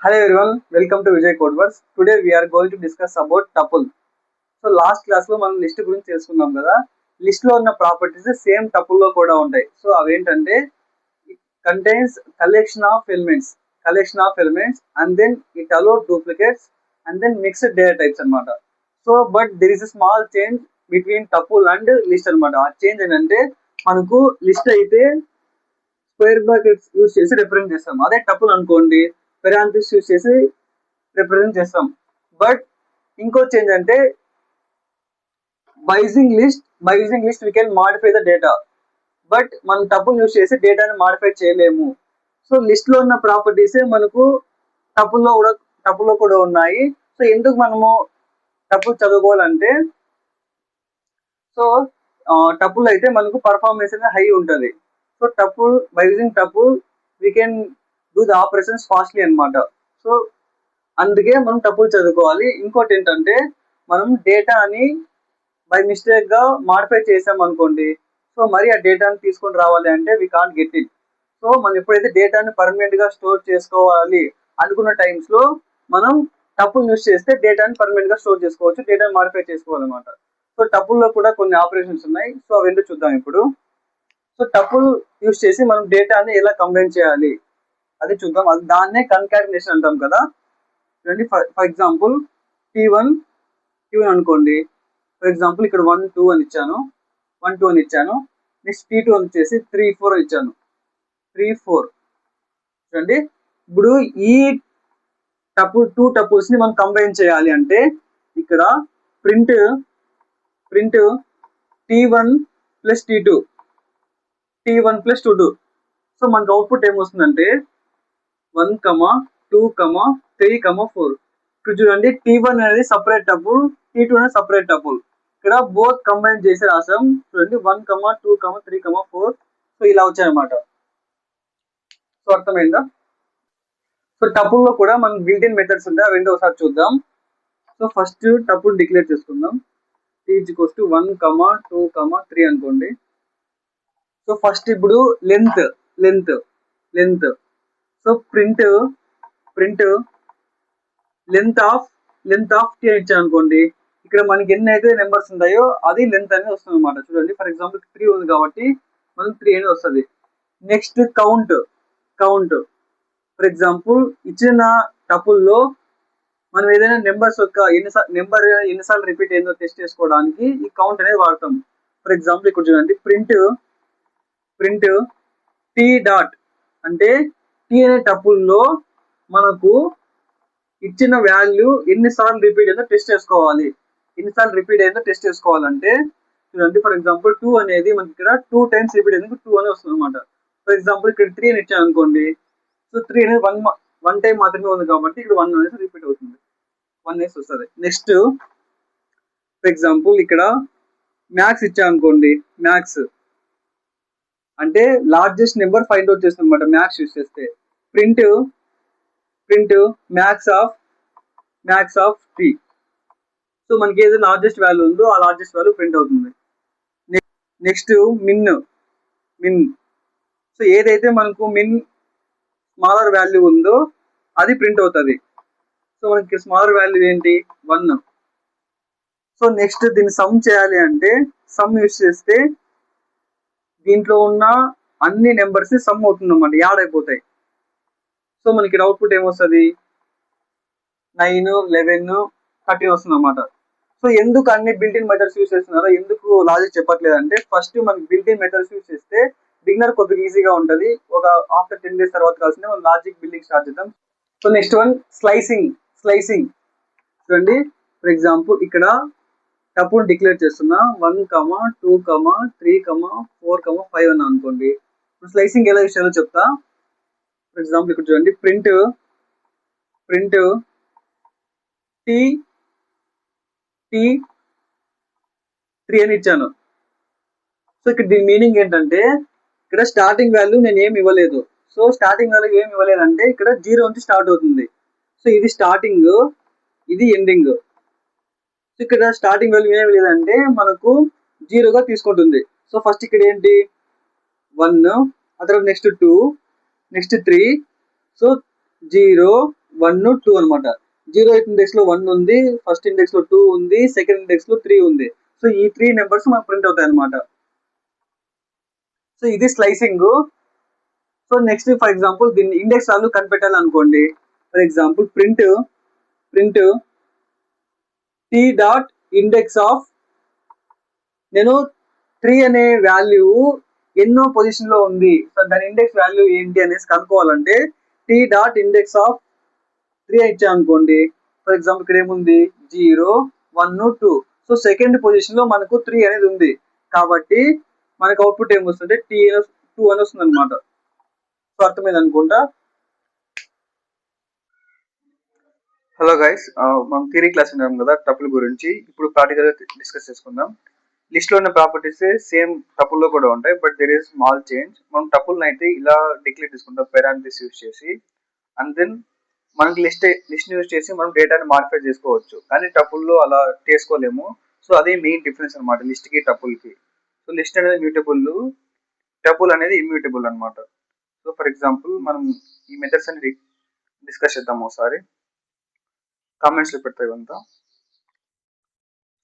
Hello everyone, welcome to Vijay Codeworks. Today we are going to discuss about tuple. So last class లో మనం list గురించి తెలుసుకున్నాం కదా. List లో ఉన్న ప్రాపర్టీస్ సేమ్ tuple లో కూడా ఉంటాయి. సో అవేంటంటే contains collection of elements and then it allow duplicates and then mixed data types అన్నమాట. So but there is a small change between tuple and list అన్నమాట. ఆ చేంజ్ ఏంటంటే మనకు లిస్ట్ అయితే స్క్వేర్ బ్రాకెట్స్ యూజ్ చేసి represent చేస్తాం. అదే tuple అనుకోండి పెరాంథసిస్ యూజ్ చేసి రిప్రజెంట్ చేస్తాం. బట్ ఇంకో చేంజ్ అంటే by using list we can modify the data. But మనం టపుల్ యూజ్ చేసి డేటాని మాడిఫై చేయలేము. సో లిస్ట్ లో ఉన్న ప్రాపర్టీస్ మనకు టపుల్లో కూడా ఉన్నాయి. సో ఎందుకు మనము టపుల్ చదువుకోవాలంటే సో టపుల్ అయితే మనకు పర్ఫార్మెన్స్ అనేది హై ఉంటుంది. So tuple by using tuple we can do the operations fastly అనమాట. సో అందుకే మనం టపుల్ చదువుకోవాలి. ఇంకోటి ఏంటంటే మనం డేటాని బై మిస్టేక్ గా మాడిఫై చేసాం అనుకోండి, సో మరి ఆ డేటాని తీసుకొని రావాలి అంటే we can't get it. So మనం ఎప్పుడైతే డేటాని పర్మనెంట్ గా స్టోర్ చేసుకోవాలి అనుకున్న టైమ్స్ లో మనం టపుల్ యూస్ చేస్తే డేటాని పర్మనెంట్ గా స్టోర్ చేసుకోవచ్చు, డేటాని మాడిఫై చేసుకోవాలన్నమాట. సో టపుల్ లో కూడా కొన్ని ఆపరేషన్స్ ఉన్నాయి. సో అవేంటో చూద్దాం ఇప్పుడు. సో టపుల్ యూస్ చేసి మనం డేటాని ఎలా కంబైన్ చేయాలి అది చూద్దాం. అది దాన్నే కన్కాటినేషన్ అంటాం కదా. చూడండి, ఫర్ ఎగ్జాంపుల్ T1 అనుకోండి. ఫర్ ఎగ్జాంపుల్ ఇక్కడ 1 2 అని ఇచ్చాను, 1 2 అని ఇచ్చాను. నెక్స్ట్ T2 అని వచ్చేసి 3 4 అని ఇచ్చాను, 3 4. చూడండి, ఇప్పుడు ఈ టూ టపుల్స్ ని మనం కంబైన్ చేయాలి అంటే ఇక్కడ print T1 plus T2 plus 2. So మనకు అవుట్పుట్ ఏమొస్తుందంటే 1 2 3 4. ఇక్కడ చూడండి, T1 అనేది సపరేట్ టపుల్, T2 అనేది సపరేట్ టపుల్. ఇక్కడ బోత్ కంబైన్ చేసి రాసాం. చూడండి 1 2 3 4. సో ఇలా వచ్చాయన్నమాట. సో అర్థమైందా? సో టపుల్ లో కూడా మనకి బిల్ట్ ఇన్ మెథడ్స్ ఉంటాయి, అవి ఏంటో ఒకసారి చూద్దాం. సో ఫస్ట్ టపుల్ డిక్లేర్ చేసుకుందాం. T = 1 2 3 అనుకోండి. సో ఫస్ట్ ఇప్పుడు length. So print length of T ఇచ్చాను అనుకోండి. ఇక్కడ మనకి ఎన్ని అయితే నెంబర్స్ ఉంటాయో అది లెంత్ అనేది వస్తుంది అనమాట. చూడండి, ఫర్ ఎగ్జాంపుల్ 3 ఉంది కాబట్టి మనకి 3 అనేది వస్తుంది. Next count. ఫర్ ఎగ్జాంపుల్ ఇచ్చిన టపుల్లో మనం ఏదైనా నెంబర్స్ యొక్క ఎన్నిసార్లు రిపీట్ అయిందో టెస్ట్ చేసుకోవడానికి ఈ కౌంట్ అనేది వాడతాం. ఫర్ ఎగ్జాంపుల్ ఇక్కడ చూడండి, ప్రింట్ T డాట్ అంటే T అనే టపుల్లో మనకు ఇచ్చిన వాల్యూ ఎన్నిసార్లు రిపీట్ అయిందో టెస్ట్ చేసుకోవాలి. చేసుకోవాలంటే చూడండి, ఫర్ ఎగ్జాంపుల్ 2 అనేది మనకి ఇక్కడ 2 టైమ్స్ రిపీట్ అయింది, 2 అనేది వస్తుంది అనమాట. ఫర్ ఎగ్జాంపుల్ ఇక్కడ 3 అని ఇచ్చాను అనుకోండి. సో 3 అనేది వన్ టైం మాత్రమే ఉంది కాబట్టి ఇక్కడ 1 అనేది రిపీట్ అవుతుంది, 1 అనేది వస్తుంది. నెక్స్ట్ ఫర్ ఎగ్జాంపుల్ ఇక్కడ మ్యాక్స్ ఇచ్చాను అనుకోండి. మ్యాక్స్ అంటే లార్జెస్ట్ నెంబర్ ఫైండ్ అవుట్ చేస్తుంది అనమాట మ్యాక్స్ యూస్ చేస్తే. Print max of T. So మనకి ఏదో లార్జెస్ట్ వాల్యూ ఉందో ఆ లార్జెస్ట్ వాల్యూ ప్రింట్ అవుతుంది. నెక్స్ట్ మిన్. సో ఏదైతే మనకు మిన్ స్మాలర్ వాల్యూ ఉందో అది ప్రింట్ అవుతుంది. సో మనకి స్మాలర్ వాల్యూ ఏంటి 1. సో నెక్స్ట్ దీన్ని సమ్ చేయాలి అంటే సమ్ యూస్ చేస్తే దీంట్లో ఉన్న అన్ని నెంబర్స్ సమ్ అవుతుంది అన్నమాట, యాడ్ అయిపోతాయి. సో మనకి అవుట్పుట్ ఏమొస్తుంది 9 11 13 వస్తుంది అన్నమాట. సో ఎందుకు అన్ని బిల్ట్ ఇన్ మెథడ్స్ యూస్ చేస్తున్నారో, ఎందుకు లాజిక్ చెప్పట్లేదు అంటే ఫస్ట్ మనకి బిల్ట్ ఇన్ మెథడ్స్ యూస్ చేస్తే బిగినర్ కొద్దిగా ఈజీగా ఉంటుంది. ఒక ఆఫ్టర్ 10 days తర్వాత కావాల్సిందే మనం లాజిక్ బిల్డింగ్ స్టార్ట్ చేద్దాం. So next one slicing. చూడండి, ఫర్ ఎగ్జాంపుల్ ఇక్కడ టపుల్ డిక్లేర్ చేస్తున్నా 1 2 3 4 5 అన్నా అనుకోండి. స్లైసింగ్ ఎలా యూస్ చేయాలో చెప్తా. ఫర్ ఎగ్జాంపుల్ ఇక్కడ చూడండి, ప్రింట్ T 3 అని ఇచ్చాను. సో ఇక్కడ దీని మీనింగ్ ఏంటంటే ఇక్కడ స్టార్టింగ్ వాల్యూ నేను ఏమి ఇవ్వలేదు. సో స్టార్టింగ్ వాల్యూ ఏమి ఇవ్వలేదంటే ఇక్కడ 0 నుంచి స్టార్ట్ అవుతుంది. సో ఇది స్టార్టింగ్, ఇది ఎండింగ్. సో ఇక్కడ స్టార్టింగ్ వాల్యూ ఏమి లేదంటే మనకు 0గా తీసుకుంటుంది. సో ఫస్ట్ ఇక్కడ ఏంటి 1, ఆ తర్వాత నెక్స్ట్ 2, నెక్స్ట్ 3. సో 0 1 2 అనమాట. 0th ఇండెక్స్ లో 1 ఉంది, ఫస్ట్ ఇండెక్స్ లో 2 ఉంది, సెకండ్ ఇండెక్స్ లో 3 ఉంది. సో ఈ 3 నెంబర్స్ మనకు ప్రింట్ అవుతాయి అనమాట. సో ఇది slicing. So next for example దీన్ని ఇండెక్స్ వాల్యూ కనిపెట్టాలి అనుకోండి. For example print T dot index of, నేను 3 అనే వాల్యూ ఎన్నో పొజిషన్ లో ఉంది, సో దాని ఇండెక్స్ వాల్యూ ఏంటి అనేసి కనుక్కోవాలంటే టీ డాట్ ఇండెక్స్ ఆఫ్ 3 ఇచ్చా అనుకోండి. ఫర్ ఎగ్జాంపుల్ ఇక్కడ ఏముంది 0 1 2. సో సెకండ్ పొజిషన్ లో మనకు 3 అనేది ఉంది కాబట్టి మనకు అవుట్పుట్ ఏమొస్తుందంటే T2 అని వస్తుంది అనమాట. సో అర్థమైంది అనుకుంటా. హలో గైస్, మనం థియరీ క్లాస్ ఉన్నాం కదా టపుల్ గురించి. ఇప్పుడు ప్రాక్టికల్ గా డిస్కస్ చేసుకుందాం. లిస్ట్ లో ఉన్న ప్రాపర్టీస్ సేమ్ టపుల్ లో కూడా ఉంటాయి, but there is small change. మనం టపుల్ అయితే ఇలా డిక్లేర్ చేసుకుంటాం పారామీటర్స్ యూజ్ చేసి, అండ్ దెన్ మనకి లిస్ట్ యూజ్ చేసి మనం డేటాని మాడిఫై చేసుకోవచ్చు. కానీ టపుల్లో అలా చేసుకోలేము. సో అదే మెయిన్ డిఫరెన్స్ అనమాట లిస్ట్ కి టపుల్ కి. సో లిస్ట్ అనేది మ్యూటబుల్, టపుల్ అనేది ఇమ్యూటబుల్ అనమాట. సో ఫర్ ఎగ్జాంపుల్ మనం ఈ మెథడ్స్ అనేది డిస్కస్ చేద్దాం ఒకసారి. కామెంట్స్ లో పెడతాయి ఇవంతా.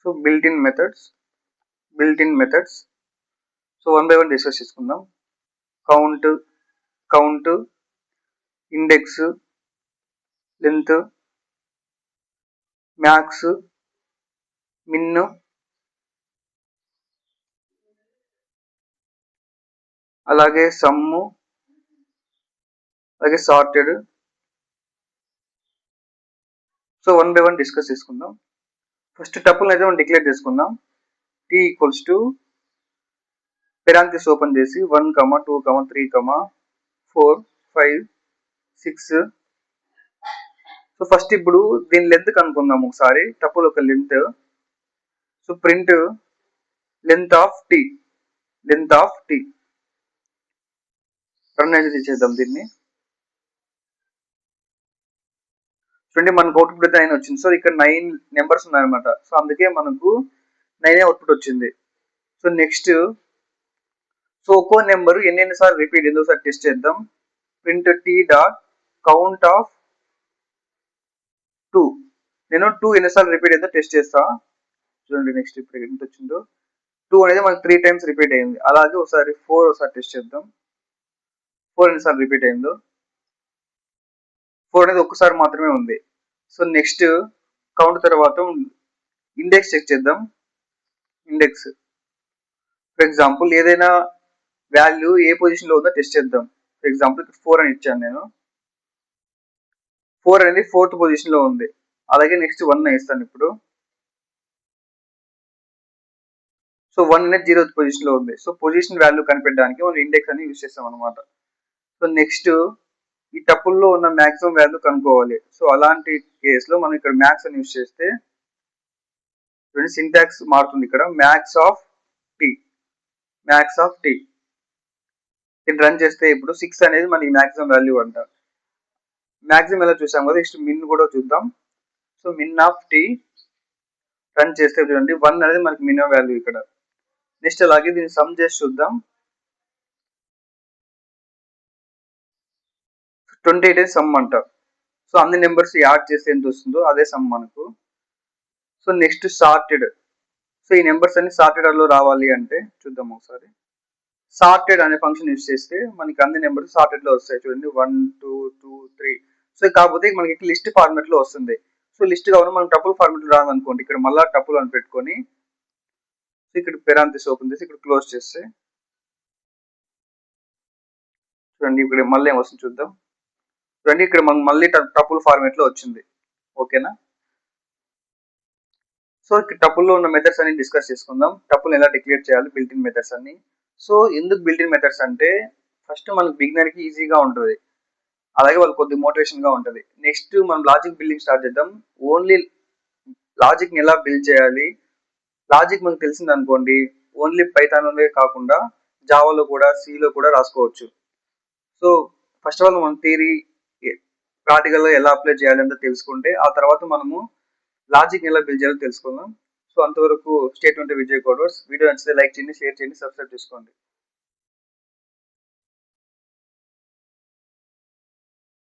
So built in methods. So 1 by 1 discuss చేసుకుందాం. Count, index, length, max, min, అలాగే సమ్ము, అలాగే సార్టెడ్. సో 1 by 1 డిస్కస్ చేసుకుందాం. ఫస్ట్ టపుల్ అయితే మనం డిక్లేర్ చేసుకుందాం. T equals to parenthesis open చేసి 1 2 3 4 5 6. సో ఫస్ట్ ఇప్పుడు దీని లెంత్ కనుక్కుందాం ఒకసారి. టపుల్ ఒక length. So print length of T run అయితే చేద్దాం దీన్ని. చూడండి మనకు అవుట్పుట్ అయితే 9 వచ్చింది. సో ఇక్కడ 9 నెంబర్స్ ఉన్నాయన్నమాట. సో అందుకే మనకు 9 అవుట్పుట్ వచ్చింది. సో నెక్స్ట్, సో ఒక్కో నెంబర్ ఎన్నిసార్లు రిపీట్ అయిందో ఒకసారి టెస్ట్ చేద్దాం. Print T dot count of 2. నేను 2 ఎన్నిసార్లు రిపీట్ అయిందో టెస్ట్ చేస్తా. చూడండి నెక్స్ట్ ఇప్పుడు ఎంత వచ్చిందో. 2 అనేది మనకు 3 టైమ్స్ రిపీట్ అయింది. అలాగే ఒకసారి 4 ఒకసారి టెస్ట్ చేద్దాం. 4 ఎన్నిసార్లు రిపీట్ అయిందో. 4 అనేది ఒక్కసారి మాత్రమే ఉంది. సో నెక్స్ట్ కౌంట్ తర్వాత ఇండెక్స్ చెక్ చేద్దాం. ఇండెక్స్ ఫర్ ఎగ్జాంపుల్ ఏదైనా వాల్యూ ఏ పొజిషన్ లో ఉందో టెస్ట్ చేద్దాం. ఫర్ ఎగ్జాంపుల్ 4 అని ఇచ్చాను నేను. 4 అనేది 4th పొజిషన్ లో ఉంది. అలాగే నెక్స్ట్ 1 ఇస్తాను ఇప్పుడు. సో 1 అనేది 0th పొజిషన్ లో ఉంది. సో పొజిషన్ వాల్యూ కనిపెట్టడానికి మనం ఇండెక్స్ అని యూజ్ చేస్తాం అనమాట. సో నెక్స్ట్ ఈ టపుల్లో ఉన్న మాక్సిమం వాల్యూ కనుక్కోవాలి. సో అలాంటి కేసులో మనం ఇక్కడ మ్యాక్స్ అని యూజ్ చేస్తే సింటాక్స్ మారుతుంది. ఇక్కడ మ్యాక్స్ ఆఫ్ టీ ఇది రన్ చేస్తే ఇప్పుడు 6 అనేది మనకి మాక్సిమం వాల్యూ అంట. మాక్సిమం ఎలా చూసాం కదా, నెక్స్ట్ మిన్ కూడా చూద్దాం. So min of T run చేస్తే చూడండి 1 అనేది మనకి మినిమం వాల్యూ ఇక్కడ. నెక్స్ట్ అలాగే దీన్ని సమ్ చేసి చూద్దాం. 28 సమ్ అంట. సో అన్ని నెంబర్స్ యాడ్ చేస్తే ఎంత వస్తుందో అదే సమ్ మనకు. So next sorted. సో ఈ నెంబర్స్ అన్ని సార్టెడ్ లో రావాలి అంటే చూద్దాం ఒకసారి. సార్టెడ్ అనే ఫంక్షన్ యూజ్ చేస్తే మనకి అన్ని నెంబర్స్ సార్టెడ్ లో వస్తాయి. చూడండి 1 2 2 3. సో కాకపోతే మనకి లిస్ట్ ఫార్మాట్ లో వస్తుంది. సో లిస్ట్ కావాలి మనం టపుల్ ఫార్మాట్ లో రాదనుకోండి, ఇక్కడ మళ్ళీ టపుల్ అని పెట్టుకొని ఇక్కడ పెరాంథసిస్ ఓపెన్ చేసి ఇక్కడ క్లోజ్ చేస్తే చూడండి ఇక్కడ మళ్ళీ ఏం వస్తుంది చూద్దాం. చూడండి ఇక్కడ మనకు మళ్ళీ టపుల్ ఫార్మాట్ లో వచ్చింది. ఓకేనా. సో ఇక్కడ టపుల్లో ఉన్న మెథడ్స్ అన్ని డిస్కస్ చేసుకుందాం. టపుల్ ఎలా డిక్లేర్ చేయాలి, బిల్ట్ ఇన్ మెథడ్స్ అన్ని. సో ఎందుకు బిల్ట్ ఇన్ మెథడ్స్ అంటే ఫస్ట్ మనకు బిగినర్ కి ఈజీగా ఉంటుంది, అలాగే వాళ్ళకి కొద్దిగా మోటివేషన్ గా ఉంటుంది. నెక్స్ట్ మనం లాజిక్ బిల్డింగ్ స్టార్ట్ చేద్దాం. ఓన్లీ లాజిక్ ని ఎలా బిల్డ్ చేయాలి, లాజిక్ మనకు తెలిసింది అనుకోండి, ఓన్లీ పైథాన్లోనే కాకుండా జావాలో కూడా సిలో కూడా రాసుకోవచ్చు. సో ఫస్ట్ ఆఫ్ ఆల్ మనం థియరీ ప్రాక్టికల్ గా ఎలా అప్లై చేయాలి అంతా తెలుసుకుంటే ఆ తర్వాత మనము లాజిక్ ఎలా బిల్డ్ చేయాలో తెలుసుకుందాం. సో అంతవరకు stay tuned Vijay code works. Video నచ్చితే లైక్ చేయండి, షేర్ చేయండి, సబ్స్క్రైబ్ చేసుకోండి.